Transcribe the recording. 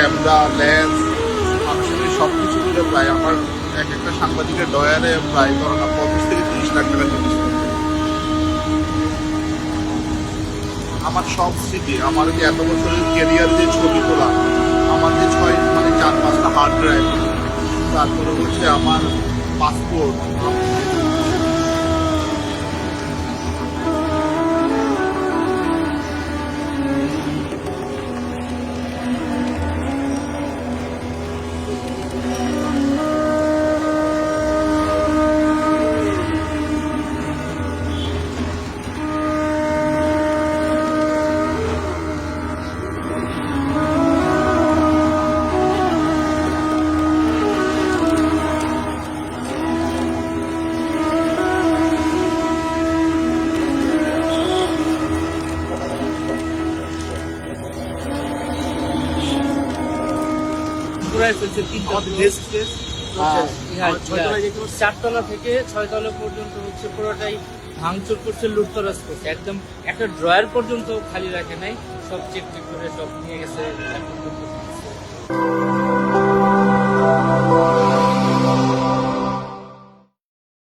Camera, lens, মানুষের সব কিছু মিলে প্রায় আমার এক একটা সাংবাদিকের ডয়ারে প্রায় ধরো না 25 থেকে 30 লাখ টাকা জিনিস। আমার সব স্মৃতি, আমার যে এত বছরের কেরিয়ার, যে ছবি তোলা, আমার যে 4-5টা হার্ড ড্রাইভ, তারপরে হচ্ছে আমার পাসপোর্ট। পুরাই ফেলছে তিনটা চারতলা থেকে 6 তলা পর্যন্ত হচ্ছে পুরোটাই ভাঙচুর করছে, লুটতরাজ করছে, একদম একটা ড্রয়ার পর্যন্ত খালি রাখে নাই, সব চেক করে সব নিয়ে গেছে।